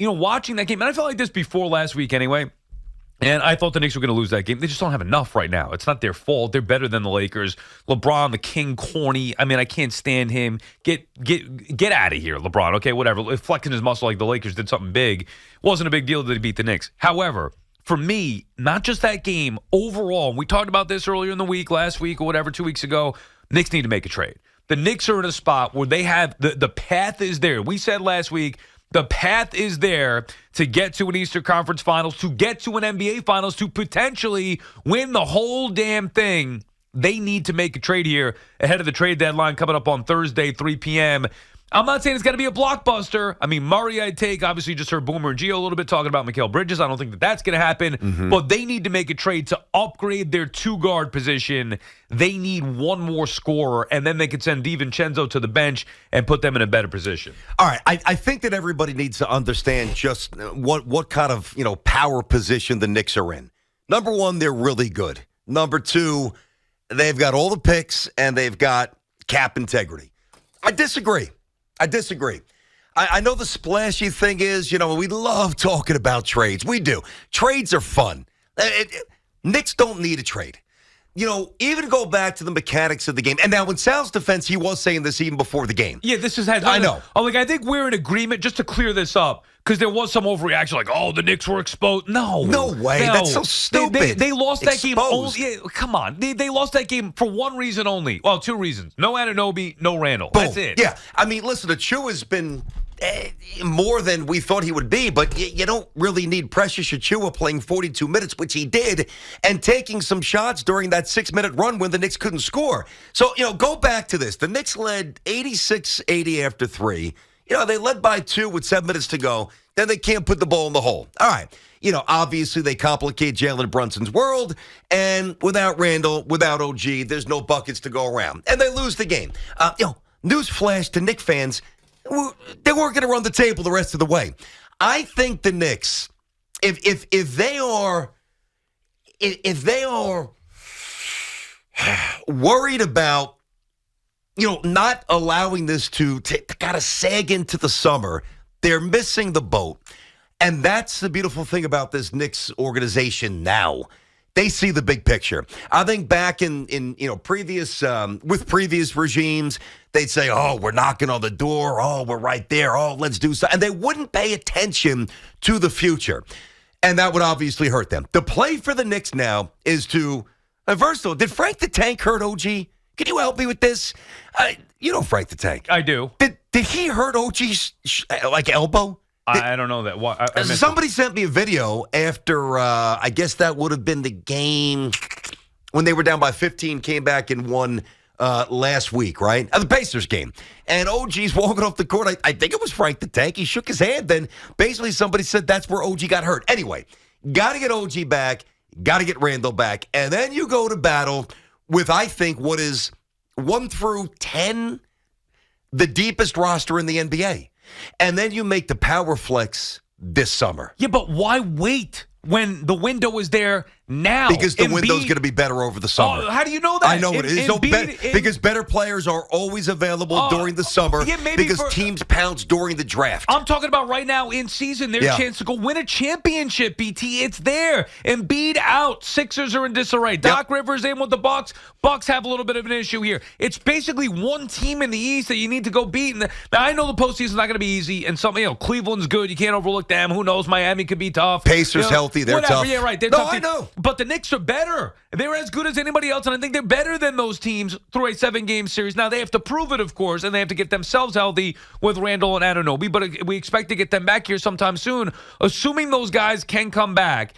watching that game, and I felt like this before last week anyway, and I thought the Knicks were going to lose that game. They just don't have enough right now. It's not their fault. They're better than the Lakers. LeBron, the king, corny. I mean, I can't stand him. Get out of here, LeBron. Okay, whatever. Flexing his muscle like the Lakers did something big. Wasn't a big deal that they beat the Knicks. However, for me, not just that game, overall, we talked about this earlier in the week, last week or whatever, 2 weeks ago, Knicks need to make a trade. The Knicks are in a spot where they have the path is there. We said last week, the path is there to get to an Eastern Conference Finals, to get to an NBA Finals, to potentially win the whole damn thing. They need to make a trade here ahead of the trade deadline coming up on Thursday, 3 p.m. I'm not saying it's going to be a blockbuster. I mean, Murray I'd take. Obviously, you just heard Boomer and Gio a little bit talking about Mikal Bridges. I don't think that's going to happen. But they need to make a trade to upgrade their two-guard position. They need one more scorer, and then they could send DiVincenzo to the bench and put them in a better position. All right, I think that everybody needs to understand just what kind of power position the Knicks are in. Number one, they're really good. Number two, they've got all the picks, and they've got cap integrity. I disagree. I know the splashy thing is, we love talking about trades. We do. Trades are fun. Knicks don't need a trade. Even go back to the mechanics of the game. And now in Sal's defense, he was saying this even before the game. Yeah, this has had. I know. I think we're in agreement, just to clear this up, because there was some overreaction, like, the Knicks were exposed. No way. No. That's so stupid. They lost that game. Come on. They lost that game for one reason only. Well, two reasons. No Anunoby, no Randall. Boom. That's it. Yeah. I mean, listen, Achua has been more than we thought he would be, but you don't really need Precious Achua playing 42 minutes, which he did, and taking some shots during that 6-minute run when the Knicks couldn't score. So, go back to this. The Knicks led 86-80 after 3. They led by 2 with 7 minutes to go. Then they can't put the ball in the hole. All right. Obviously they complicate Jalen Brunson's world, and without Randall, without OG, there's no buckets to go around. And they lose the game. Newsflash to Knicks fans, they weren't going to run the table the rest of the way. I think the Knicks, if they are worried about not allowing this to kind of sag into the summer, they're missing the boat. And that's the beautiful thing about this Knicks organization now. They see the big picture. I think back in previous with previous regimes, they'd say, we're knocking on the door. We're right there. Let's do something. And they wouldn't pay attention to the future. And that would obviously hurt them. The play for the Knicks now is to, first of all, did Frank the Tank hurt OG? Can you help me with this? Frank the Tank. I do. Did he hurt OG's elbow? I don't know that. Somebody sent me a video after, I guess that would have been the game when they were down by 15, came back and won last week, right? The Pacers game. And OG's walking off the court. I think it was Frank the Tank. He shook his hand. Then basically somebody said that's where OG got hurt. Anyway, got to get OG back. Got to get Randall back. And then you go to battle with, I think, what is 1 through 10, the deepest roster in the NBA. And then you make the power flex this summer. Yeah, but why wait when the window is there now? Because the window's going to be better over the summer. How do you know that? I know it is. Because better players are always available during the summer because teams pounce during the draft. I'm talking about right now in season, their chance to go win a championship, BT. It's there. Embiid out. Sixers are in disarray. Doc Rivers in with the Bucks. Bucks have a little bit of an issue here. It's basically one team in the East that you need to go beat. Now, I know the postseason's not going to be easy, and Cleveland's good. You can't overlook them. Who knows? Miami could be tough. Pacers healthy. They're tough. Yeah, right. They're tough. I know. But the Knicks are better. They're as good as anybody else, and I think they're better than those teams through a 7-game series. Now, they have to prove it, of course, and they have to get themselves healthy with Randall and Anunoby, but we expect to get them back here sometime soon. Assuming those guys can come back,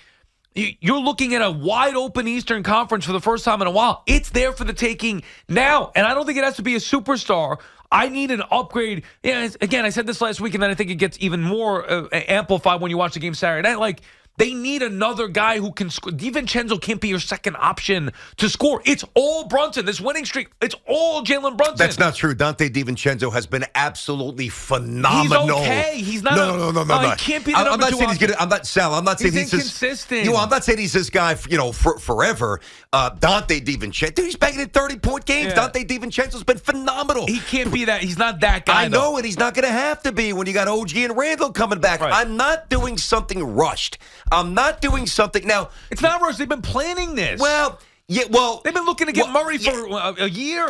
you're looking at a wide-open Eastern Conference for the first time in a while. It's there for the taking now, and I don't think it has to be a superstar. I need an upgrade. Yeah, again, I said this last week, and then I think it gets even more amplified when you watch the game Saturday night. They need another guy who can score. DiVincenzo can't be your second option to score. It's all Brunson. This winning streak, it's all Jalen Brunson. That's not true. Dante DiVincenzo has been absolutely phenomenal. He's okay. He's not. No. He can't be the number I'm not two saying he's option. good. I'm not Sal. I'm not saying He's he's inconsistent. I'm not saying he's this guy. For forever. Dante DiVincenzo. Dude, he's banging in 30-point games. Yeah. Dante DiVincenzo's been phenomenal. He can't be that. He's not that guy. I know, and he's not going to have to be when you got OG and Randall coming back. Right. I'm not doing something rushed. I'm not doing something now. It's not rushed. They've been planning this. Well, yeah, well, they've been looking to get Murray for a year.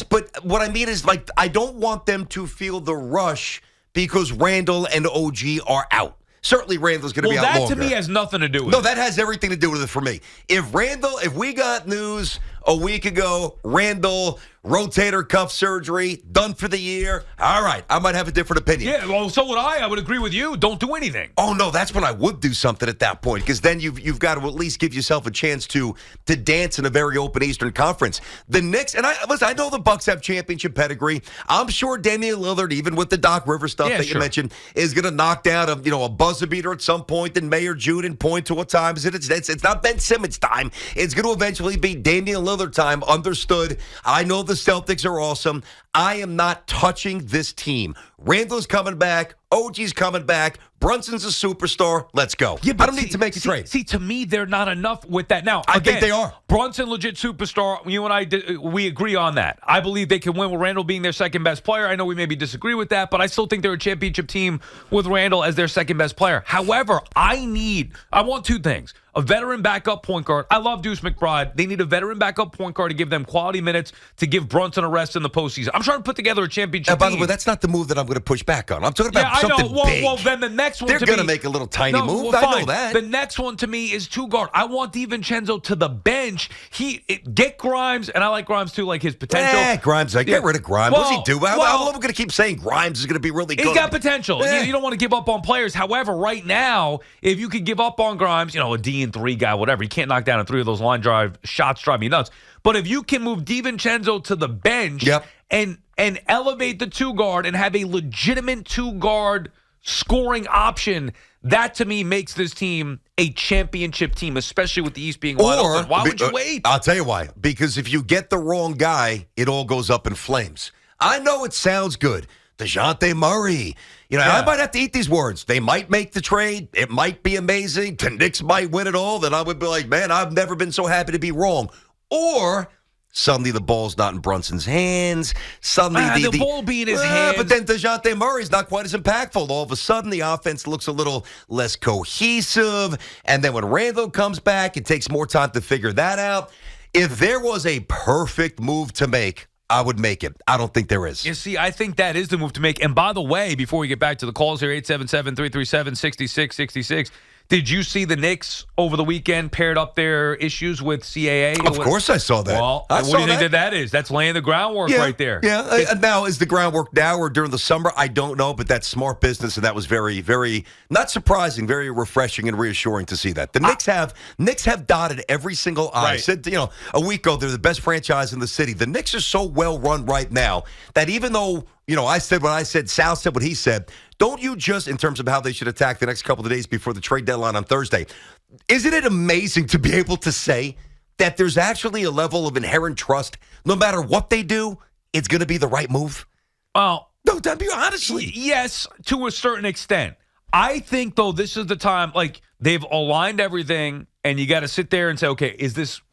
But what I mean is, like, I don't want them to feel the rush because Randall and OG are out. Certainly, Randall's going to be out longer. That to me has nothing to do with it. No, that has everything to do with it for me. If we got news a week ago, Randall, rotator cuff surgery, done for the year, all right, I might have a different opinion. Yeah, well, so would I. I would agree with you. Don't do anything. Oh, no, that's when I would do something at that point, because then you've got to at least give yourself a chance to dance in a very open Eastern Conference. The Knicks, and I know the Bucks have championship pedigree. I'm sure Damian Lillard, even with the Doc Rivers stuff you mentioned, is going to knock down a buzzer beater at some point in May or June and point to what time is it. It's not Ben Simmons time. It's going to eventually be Damian Lillard time. Understood. I know the Celtics are awesome. I am not touching this team. Randall's coming back. OG's coming back. Brunson's a superstar. Let's go. Yeah, I don't need to make a trade. See, to me, they're not enough with that. Now, I think they are. Brunson, legit superstar. You and I, we agree on that. I believe they can win with Randall being their second best player. I know we maybe disagree with that, but I still think they're a championship team with Randall as their second best player. However, I want two things. A veteran backup point guard. I love Deuce McBride. They need a veteran backup point guard to give them quality minutes, to give Brunson a rest in the postseason. I'm trying to put together a championship team. By the way, that's not the move that I'm going to push back on. I'm talking about something big. Well, then the next one they're going to make a little tiny move. I know that. The next one to me is two guard. I want DiVincenzo to the bench. Get Grimes, and I like Grimes too, like his potential. Grimes. Get rid of Grimes. What does he do? How long are we going to keep saying Grimes is going to be really good? He's got potential. You don't want to give up on players. However, right now, if you could give up on Grimes, a D and 3 guy, whatever, you can't knock down a 3 of those line drive shots, drive me nuts. But if you can move DiVincenzo to the bench and elevate the two guard and have a legitimate two guard scoring option, that to me makes this team a championship team, especially with the East being wide open. Why would you wait? I'll tell you why. Because if you get the wrong guy, it all goes up in flames. I know it sounds good. DeJounte Murray. I might have to eat these words. They might make the trade. It might be amazing. The Knicks might win it all. Then I would be like, man, I've never been so happy to be wrong. Or suddenly the ball's not in Brunson's hands. Suddenly the ball be in his hands. But then DeJounte Murray's not quite as impactful. All of a sudden, the offense looks a little less cohesive. And then when Randall comes back, it takes more time to figure that out. If there was a perfect move to make, I would make it. I don't think there is. You see, I think that is the move to make. And by the way, before we get back to the calls here, 877-337-6666, did you see the Knicks over the weekend paired up their issues with CAA? Of course I saw that. Well, what do you think that is? That's laying the groundwork right there. Yeah. Now, is the groundwork now or during the summer? I don't know, but that's smart business, and that was very, very, not surprising, very refreshing and reassuring to see that. The Knicks have dotted every single I. Right. Said, a week ago, they're the best franchise in the city. The Knicks are so well run right now that even though, I said what I said, Sal said what he said, don't you just, in terms of how they should attack the next couple of days before the trade deadline on Thursday, isn't it amazing to be able to say that there's actually a level of inherent trust, no matter what they do, it's going to be the right move? Well, no, honestly. Yes, to a certain extent. I think, though, this is the time, like, they've aligned everything, and you got to sit there and say, okay,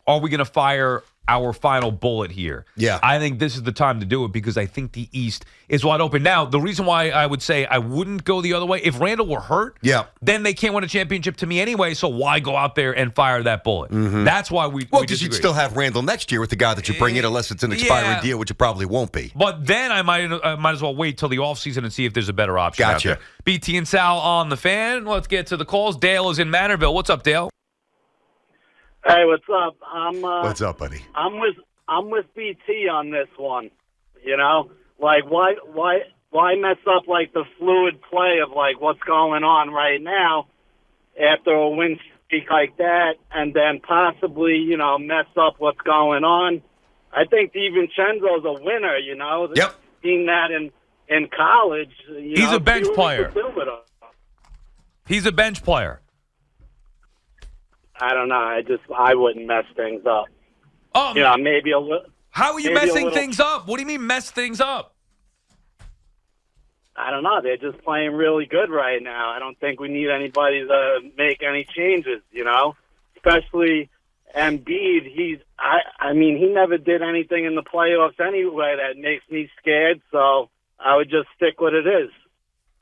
are we going to fire our final bullet here? Yeah. I think this is the time to do it because I think the East is wide open. Now, the reason why I would say I wouldn't go the other way, if Randall were hurt, then they can't win a championship to me anyway, so why go out there and fire that bullet? Mm-hmm. That's why we because you'd still have Randall next year with the guy that you bring in unless it's an expiring deal, which it probably won't be. But then I might as well wait till the offseason and see if there's a better option out there. BT and Sal on the Fan. Let's get to the calls. Dale is in Manorville. What's up, Dale? Hey, what's up? What's up, buddy? I'm with BT on this one. Like why mess up like the fluid play of like what's going on right now after a win streak like that, and then possibly mess up what's going on. I think DiVincenzo's a winner. Yep. Seeing that in college. He's a bench player. He's a bench player. I don't know. I wouldn't mess things up. Oh, Maybe a little. how are you messing things up? What do you mean mess things up? I don't know. They're just playing really good right now. I don't think we need anybody to make any changes. Especially Embiid. He never did anything in the playoffs anyway that makes me scared. So I would just stick what it is.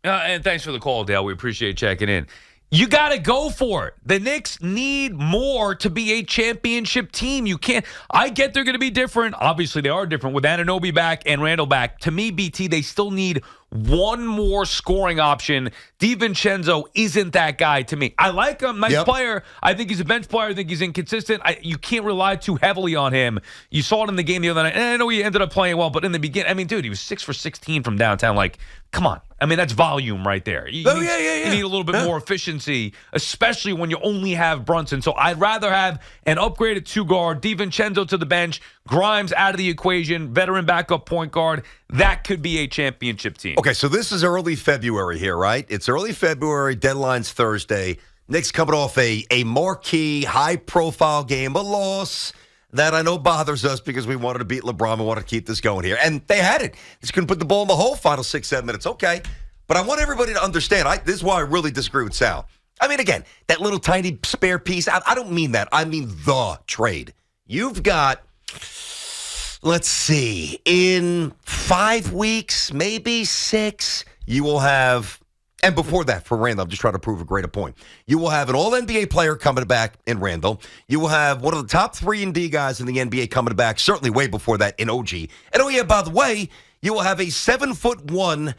And thanks for the call, Dale. We appreciate checking in. You got to go for it. The Knicks need more to be a championship team. You can't. I get they're going to be different. Obviously, they are different with Anunoby back and Randall back. To me, BT, they still need one more scoring option. DiVincenzo isn't that guy to me. I like him. Nice player. I think he's a bench player. I think he's inconsistent. You can't rely too heavily on him. You saw it in the game the other night. And I know he ended up playing well, but in the beginning, dude, he was 6 for 16 from downtown. Like, come on. That's volume right there. You need a little bit more efficiency, especially when you only have Brunson. So I'd rather have an upgraded 2-guard, DiVincenzo to the bench, Grimes out of the equation, veteran backup point guard. That could be a championship team. Okay, so this is early February here, right? It's early February, deadline's Thursday. Knicks coming off a marquee, high-profile game, a loss that I know bothers us because we wanted to beat LeBron. We wanted to keep this going here. And they had it. Just couldn't put the ball in the hole final 6-7 minutes. Okay. But I want everybody to understand. This is why I really disagree with Sal. Again, that little tiny spare piece, I don't mean that. I mean the trade. You've got, let's see, in 5 weeks, maybe 6, you will have, and before that, for Randall, I'm just trying to prove a greater point. You will have an all-NBA player coming back in Randall. You will have one of the top 3-and-D guys in the NBA coming back, certainly way before that in OG. And oh yeah, by the way, you will have a 7'1"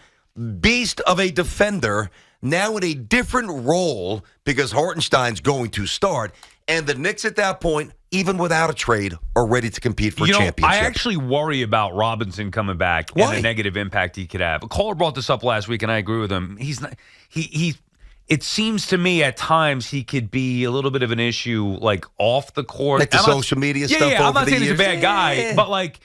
beast of a defender now in a different role because Hartenstein's going to start. And the Knicks at that point, even without a trade, are ready to compete for a championship. I actually worry about Robinson coming back and the negative impact he could have. A caller brought this up last week, and I agree with him. He's not. It seems to me at times he could be a little bit of an issue, like off the court, like the social media stuff. Yeah, I'm not saying he's a bad guy, but like.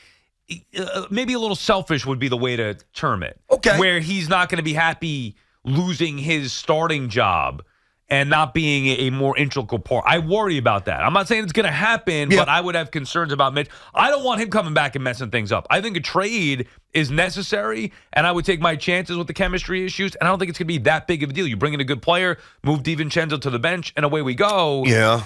Maybe a little selfish would be the way to term it. Okay. Where he's not going to be happy losing his starting job and not being a more integral part. I worry about that. I'm not saying it's going to happen, but I would have concerns about Mitch. I don't want him coming back and messing things up. I think a trade is necessary, and I would take my chances with the chemistry issues, and I don't think it's going to be that big of a deal. You bring in a good player, move DiVincenzo to the bench, and away we go. Yeah.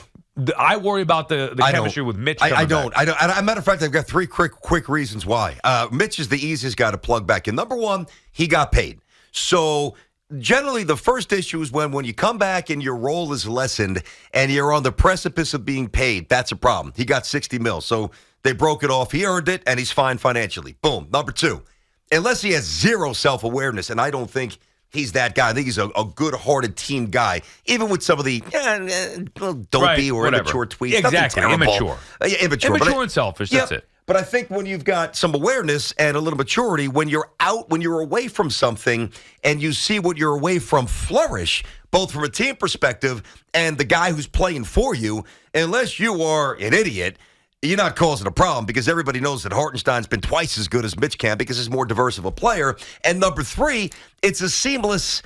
I worry about the chemistry with Mitch. I don't. As a matter of fact, I've got 3 quick reasons why. Mitch is the easiest guy to plug back in. Number one, he got paid. So generally, the first issue is when you come back and your role is lessened and you're on the precipice of being paid. That's a problem. He got $60 million. So they broke it off. He earned it, and he's fine financially. Boom. Number 2, unless he has zero self-awareness, and I don't think he's that guy. I think he's a good-hearted team guy, even with some of the dopey or immature tweets. Exactly, immature. Immature and selfish, that's it. But I think when you've got some awareness and a little maturity, when you're away from something and you see what you're away from flourish, both from a team perspective and the guy who's playing for you, unless you are an idiot, you're not causing a problem because everybody knows that Hartenstein's been twice as good as Mitch can because he's more diverse of a player. And number 3, it's a seamless,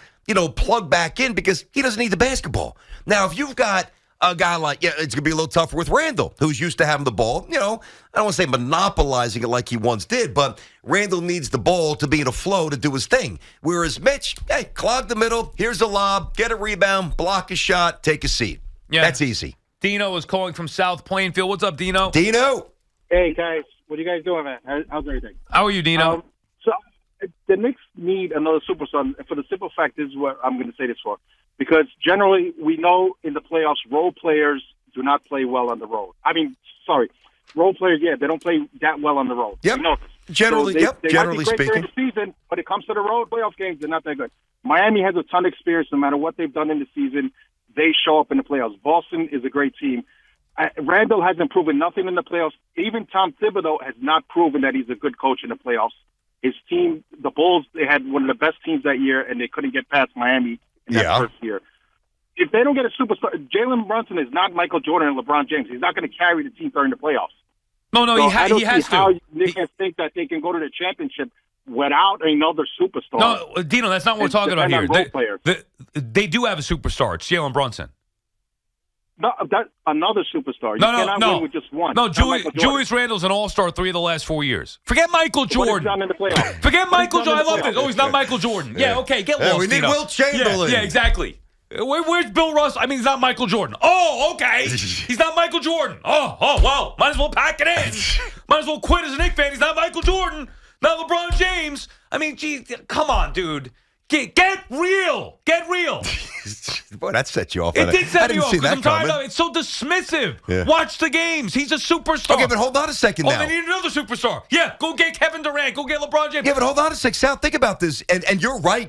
plug back in because he doesn't need the basketball. Now, if you've got a guy like, it's going to be a little tougher with Randall, who's used to having the ball, I don't want to say monopolizing it like he once did, but Randall needs the ball to be in a flow to do his thing. Whereas Mitch, clog the middle, here's a lob, get a rebound, block a shot, take a seat. Yeah. That's easy. Dino is calling from South Plainfield. What's up, Dino? Dino. Hey, guys. What are you guys doing, man? How's everything? How are you, Dino? So the Knicks need another superstar for the simple fact, this is what I'm going to say this for. Because generally, we know in the playoffs, role players do not play well on the road. Role players, they don't play that well on the road. Yep. You know this. Generally, they generally might be great speaking. during the season, but it comes to the road playoff games, they're not that good. Miami has a ton of experience no matter what they've done in the season. They show up in the playoffs. Boston is a great team. Randall hasn't proven nothing in the playoffs. Even Tom Thibodeau has not proven that he's a good coach in the playoffs. His team, the Bulls, they had one of the best teams that year, and they couldn't get past Miami in that first year. If they don't get a superstar, Jalen Brunson is not Michael Jordan and LeBron James. He's not going to carry the team during the playoffs. No, so he has to. How they can think that they can go to the championship without another superstar. No, Dino, that's not what we're talking about here. They do have a superstar. It's Jalen Brunson. No, that another superstar. You No, cannot win with just one. No, Not Michael Jordan. Julius Randle's an all-star 3 of the last 4 years. Forget Michael What has he Jordan. done in the playoffs? Forget What has he Michael done in Jordan. I the love this. playoffs? Oh, he's not Michael Jordan. Yeah, okay, get lost. we need Tino. Wilt Chamberlain. Yeah, exactly. Where's Bill Russell? I mean, he's not Michael Jordan. Oh, okay. He's not Michael Jordan. Oh, well, might as well pack it in. Might as well quit as a Knicks fan. He's not Michael Jordan. Not LeBron James. I mean, geez, come on, dude. Get real. Get real. Boy, that set you off. It did set I didn't me off see because that I'm tired coming. of it. It's so dismissive. Yeah. Watch the games. He's a superstar. Okay, but hold on a second Oh, now. they need another superstar. Yeah, go get Kevin Durant. Go get LeBron James. Yeah, but hold on a sec, Sal. Think about this, and you're right.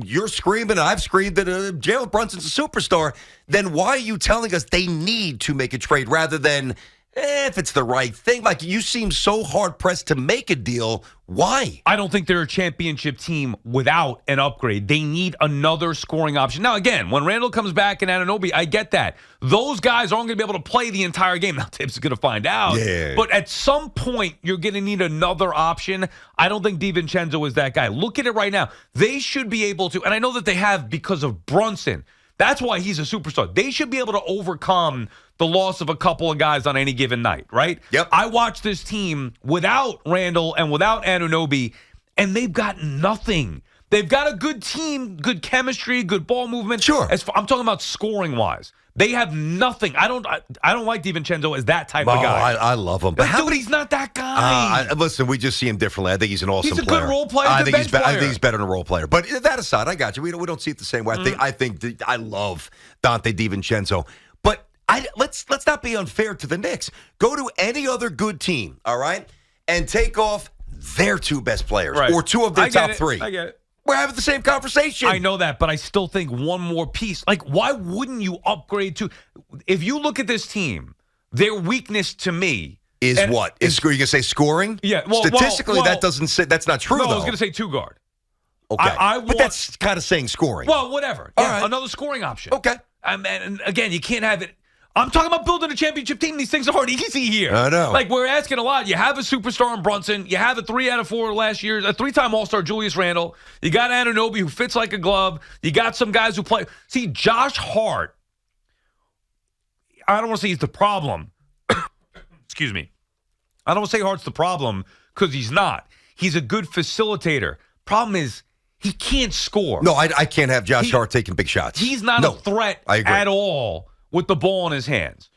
You're screaming, and I've screamed that Jalen Brunson's a superstar. Then why are you telling us they need to make a trade rather than if it's the right thing? Like, you seem so hard pressed to make a deal. Why? I don't think they're a championship team without an upgrade. They need another scoring option. Now, again, when Randall comes back and Anunoby, I get that. Those guys aren't going to be able to play the entire game. Now, Tibbs is going to find out. Yeah. But at some point, you're going to need another option. I don't think DiVincenzo is that guy. Look at it right now. They should be able to, and I know that they have because of Brunson. That's why he's a superstar. They should be able to overcome the loss of a couple of guys on any given night, right? Yep. I watched this team without Randall and without Anunoby, and they've got nothing. They've got a good team, good chemistry, good ball movement. Sure. I'm talking about scoring-wise. They have nothing. I don't like DiVincenzo as that type of guy. I love him. But Dude, he's not that guy. listen, we just see him differently. I think he's an awesome He's a player. good role player, I good think bench I think player. he's better than a role player. But that aside, I got you. We don't see it the same way. I think I love Dante DiVincenzo. But let's not be unfair to the Knicks. Go to any other good team, all right, and take off their two best players Right. or two of their I get top it. three. I get it. We're having the same conversation. I know that, but I still think one more piece. Like, why wouldn't you upgrade to? If you look at this team, their weakness to me Is what? Is you gonna say scoring? Yeah, well, Statistically, well, that doesn't say that's not true. No, though. I was going to say 2-guard. Okay, I but want- that's kind of saying scoring. Well, whatever. All Yeah, right. another scoring option. Okay. And again, you can't have it. I'm talking about building a championship team. These things aren't easy here. I know. Like, we're asking a lot. You have a superstar in Brunson. You have a 3 out of 4 last year, a 3-time All-Star Julius Randle. You got Anunoby, who fits like a glove. You got some guys who play. See, Josh Hart, I don't want to say he's the problem. Excuse me. I don't want to say Hart's the problem because he's not. He's a good facilitator. Problem is, he can't score. No, I can't have Josh Hart taking big shots. He's not a threat I agree. at all with the ball in his hands.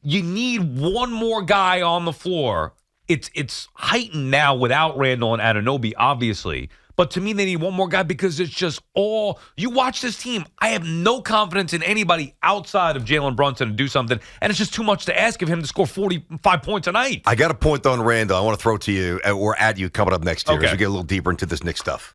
You need one more guy on the floor. It's heightened now without Randall and Anunoby, obviously. But to me, they need one more guy because it's just all – you watch this team, I have no confidence in anybody outside of Jalen Brunson to do something, and it's just too much to ask of him to score 45 points a night. I got a point on Randall I want to throw to you or at you coming up next year Okay. as we get a little deeper into this Knicks stuff.